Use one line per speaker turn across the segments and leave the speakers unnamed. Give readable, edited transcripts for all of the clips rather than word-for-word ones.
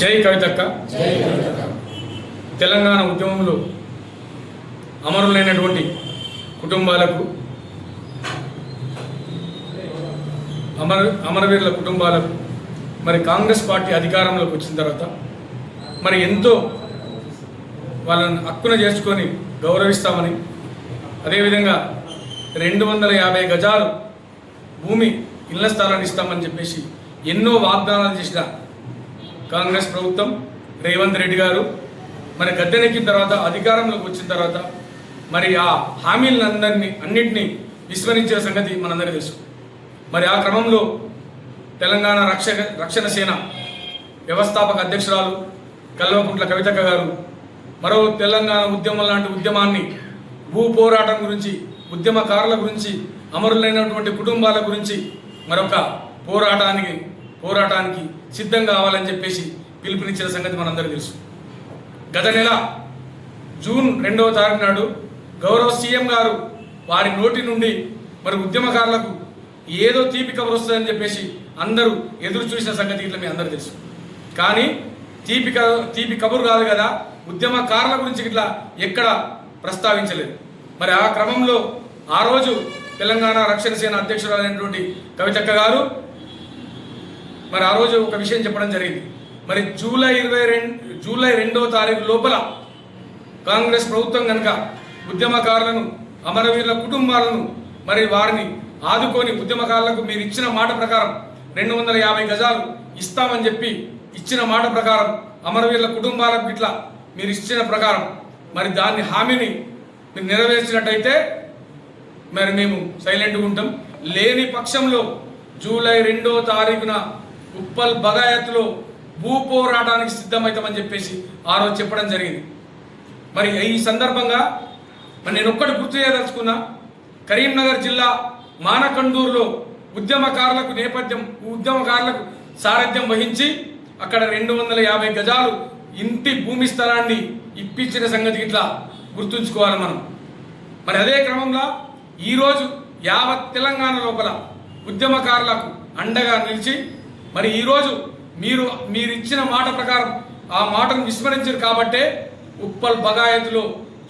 జై కవితక్క. తెలంగాణ ఉద్యమంలో అమరులైనటువంటి కుటుంబాలకు, అమరవీరుల కుటుంబాలకు మరి కాంగ్రెస్ పార్టీ అధికారంలోకి వచ్చిన తర్వాత మరి ఎంతో వాళ్ళని హక్కున చేసుకొని గౌరవిస్తామని, అదేవిధంగా 250 గజాలు భూమి ఇళ్ల స్థలాన్ని ఇస్తామని చెప్పేసి ఎన్నో వాగ్దానాలు చేసిన కాంగ్రెస్ ప్రభుత్వం, రేవంత్ రెడ్డి గారు మరి గద్దెనెక్కిన తర్వాత, అధికారంలోకి వచ్చిన తర్వాత మరి ఆ అన్నింటినీ విస్మరించిన సంగతి మనందరికీ తెలుసు. మరి ఆ క్రమంలో తెలంగాణ రక్షణ సేన వ్యవస్థాపక అధ్యక్షురాలు కల్వకుంట్ల కవితక్క గారు మరో తెలంగాణ ఉద్యమం లాంటి ఉద్యమాన్ని, భూ పోరాటం గురించి, ఉద్యమకారుల గురించి, అమరులైనటువంటి కుటుంబాల గురించి మరొక పోరాటానికి సిద్ధం కావాలని చెప్పేసి పిలుపునిచ్చిన సంగతి మనందరికీ తెలుసు. గత నెల జూన్ 2వ తారీఖు నాడు గౌరవ సీఎం గారు వారి నోటి నుండి మరి ఉద్యమకారులకు ఏదో తీపి కబురు వస్తుందని చెప్పేసి అందరూ ఎదురు చూసిన సంగతి ఇట్లా మీ అందరూ తెలుసు. కానీ తీపి కబురు కాదు కదా, ఉద్యమకారుల గురించి ఇట్లా ఎక్కడ ప్రస్తావించలేదు. మరి ఆ క్రమంలో ఆ రోజు తెలంగాణ రక్షణ సేన అధ్యక్షురాలైనటువంటి కవితక్క గారు మరి ఆ రోజు ఒక విషయం చెప్పడం జరిగింది. మరి జూలై 2వ తారీఖు లోపల కాంగ్రెస్ ప్రభుత్వం కనుక ఉద్యమకారులను, అమరవీరుల కుటుంబాలను మరి వారిని ఆదుకొని, ఉద్యమకారులకు మీరు ఇచ్చిన మాట ప్రకారం 250 గజాలు ఇస్తామని చెప్పి ఇచ్చిన మాట ప్రకారం, అమరవీరుల కుటుంబాలకు ఇట్లా మీరు ఇచ్చిన ప్రకారం మరి దాన్ని హామీని మీరు నెరవేర్చినట్టయితే మరి మేము సైలెంట్గా ఉంటాం. లేని పక్షంలో జూలై 2వ తారీఖున ఉప్పల్ బగాయత్లో భూ పోరాటానికి సిద్ధమవుతామని చెప్పేసి ఆ రోజు చెప్పడం జరిగింది. మరి ఈ సందర్భంగా మరి నేను ఒక్కటి గుర్తు చేయదలుచుకున్నా, కరీంనగర్ జిల్లా మానకండూరులో ఉద్యమకారులకు సారథ్యం వహించి అక్కడ 250 గజాలు ఇంటి భూమి స్థలాన్ని ఇప్పించిన సంగతి ఇట్లా గుర్తుంచుకోవాలి మనం. మరి అదే క్రమంలో ఈరోజు యావత్ తెలంగాణ లోపల ఉద్యమకారులకు అండగా నిలిచి మరి ఈరోజు మీరు ఇచ్చిన మాట ప్రకారం ఆ మాటను విస్మరించారు కాబట్టే ఉప్పల్ బగాయత్లో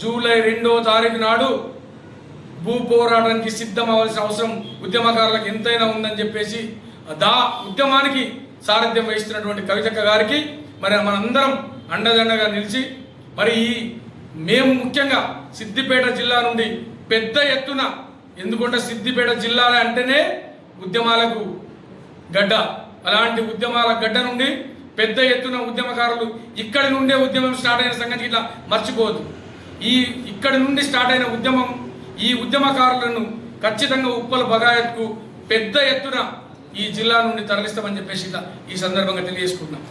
జూలై 2వ తారీఖు నాడు భూ పోరాటానికి సిద్ధం అవ్వాల్సిన అవసరం ఉద్యమకారులకు ఎంతైనా ఉందని చెప్పేసి ఉద్యమానికి సారథ్యం వహిస్తున్నటువంటి కవితక్క గారికి మరి మనందరం అండదండగా నిలిచి మరి మేము ముఖ్యంగా సిద్దిపేట జిల్లా నుండి పెద్ద ఎత్తున, ఎందుకంటే సిద్దిపేట జిల్లా అంటేనే ఉద్యమాలకు గడ్డ, అలాంటి ఉద్యమాల గడ్డ నుండి పెద్ద ఎత్తున ఉద్యమకారులు ఇక్కడి నుండే ఉద్యమం స్టార్ట్ అయిన సంగతి ఇట్లా మర్చిపోవద్దు. ఇక్కడి నుండి స్టార్ట్ అయిన ఉద్యమం, ఈ ఉద్యమకారులను ఖచ్చితంగా ఉప్పల్ బగాయత్కు పెద్ద ఎత్తున ఈ జిల్లా నుండి తరలిస్తామని చెప్పేసి ఇట్లా ఈ సందర్భంగా తెలియజేసుకుంటున్నాం.